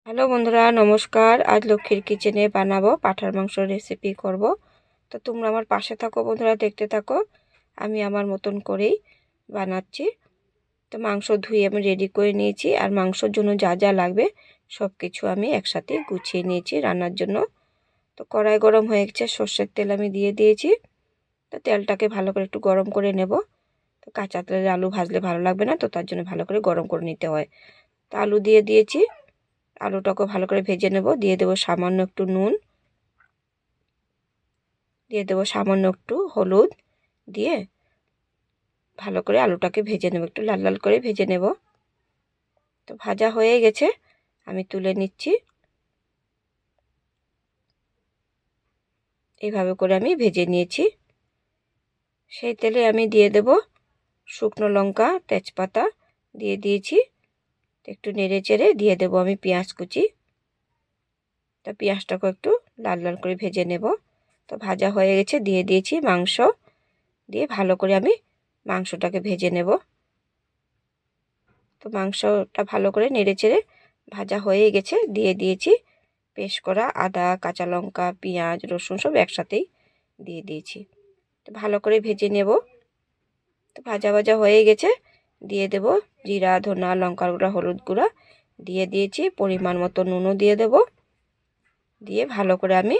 Hello বন্ধুরা, নমস্কার। আজ লক্ষ্মীর কিচেনে বানাবো পাঁঠার মাংস রেসিপি করব। তো তোমরা আমার পাশে থাকো বন্ধুরা, দেখতে থাকো। আমি আমার মতন করেই বানাচ্ছি। তো মাংস ধুয়ে আমি রেডি করে নিয়েছি, আর মাংসর জন্য যা যা লাগবে সব কিছু আমি একসাথে গুছিয়ে নিয়েছি রান্নার জন্য। তো কড়াই গরম হয়ে গেছে, সর্ষের তেল আমি দিয়ে দিয়েছি। তো তেলটাকে ভালো করে একটু গরম করে নেব। তো কাঁচা তেলে আলু ভাজলে ভালো লাগবে না, তো তার জন্য ভালো করে গরম করে নিতে হয়। তো আলু দিয়ে দিয়েছি, আলুটাকে ভালো করে ভেজে নেব। দিয়ে দেবো সামান্য একটু নুন, দিয়ে দেবো সামান্য একটু হলুদ, দিয়ে ভালো করে আলুটাকে ভেজে নেব, একটু লাল লাল করে ভেজে নেব। তো ভাজা হয়ে গেছে, আমি তুলে নিচ্ছি। এইভাবে করে আমি ভেজে নিয়েছি। সেই তেলে আমি দিয়ে দেব শুকনো লঙ্কা, তেজপাতা দিয়ে দিয়েছি। একটু নেড়ে চেড়ে দিয়ে দেব আমি পেঁয়াজ কুচি। তা পেঁয়াজটাকে একটু লাল লাল করে ভেজে নেব। তো ভাজা হয়ে গেছে, দিয়ে দিয়েছি মাংস, দিয়ে ভালো করে আমি মাংসটাকে ভেজে নেব। তো মাংসটা ভালো করে নেড়ে চেড়ে ভাজা হয়ে গেছে, দিয়ে দিয়েছি পেস্ট করা আদা, কাঁচা লঙ্কা, পেঁয়াজ, রসুন সব একসাথেই দিয়ে দিয়েছি। তো ভালো করে ভেজে নেব। তো ভাজা ভাজা হয়ে গেছে, দিয়ে দেব জিরা, ধনা, লঙ্কার গুঁড়া, হলুদ গুঁড়া দিয়ে দিয়েছি। পরিমাণ মতো নুনও দিয়ে দেব। দিয়ে ভালো করে আমি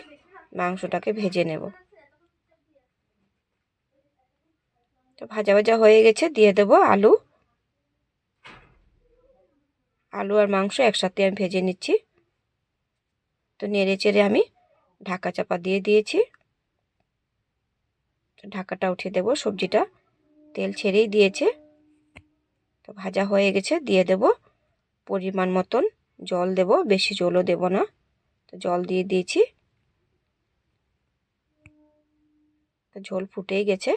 মাংসটাকে ভেজে নেব। তো ভাজা ভাজা হয়ে গেছে, দিয়ে দেব আলু। আলু আর মাংস একসাথে আমি ভেজে নিচ্ছি। তো নেড়ে চেড়ে আমি ঢাকা চাপা দিয়ে দিয়েছি। ঢাকাটা উঠিয়ে দেব, সবজিটা তেল ছেড়েই দিয়েছে। তো ভাজা হয়ে গেছে, দিয়ে দেব পরিমাণ মতন জল দেব, বেশি জলও দেব না। তো জল দিয়ে দিয়েছি। তো ঝোল ফুটেই গেছে।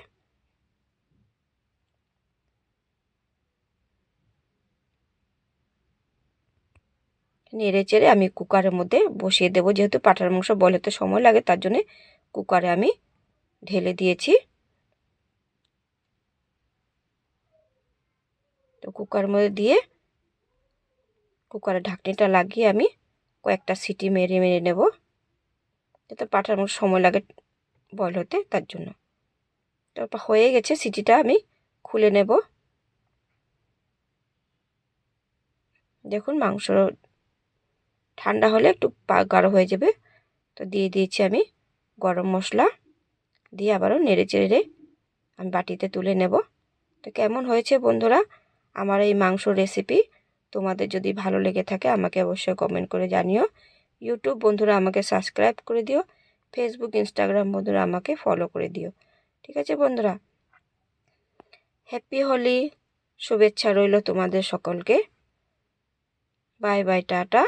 নেড়ে চেড়ে আমি কুকারের মধ্যে বসিয়ে দেব। যেহেতু পাঁঠার মাংস বলে তো সময় লাগে, তার জন্যে কুকারে আমি ঢেলে দিয়েছি। তো কুকারের মধ্যে দিয়ে কুকারের ঢাকনিটা লাগিয়ে আমি কয়েকটা সিটি মেরে মেরে নেব, যাতে পাঁঠার মাংস সময় লাগে বয়ল হতে, তার জন্য। তারপর হয়ে গেছে, সিটিটা আমি খুলে নেব। দেখুন মাংস ঠান্ডা হলে একটু গাঢ় হয়ে যাবে। তো দিয়ে দিয়েছি আমি গরম মশলা, দিয়ে আবারও নেড়ে চেড়ে আমি বাটিতে তুলে নেব। তো কেমন হয়েছে বন্ধুরা আমার এই মাংস রেসিপি? তোমাদের যদি ভালো লেগে থাকে আমাকে অবশ্যই কমেন্ট করে জানিও। ইউটিউব বন্ধুরা আমাকে সাবস্ক্রাইব করে দিও। ফেসবুক, ইনস্টাগ্রাম বন্ধুরা আমাকে ফলো করে দিও। ঠিক আছে বন্ধুরা, হ্যাপি হোলি, শুভেচ্ছা রইল তোমাদের সকলকে। Bye bye, tata.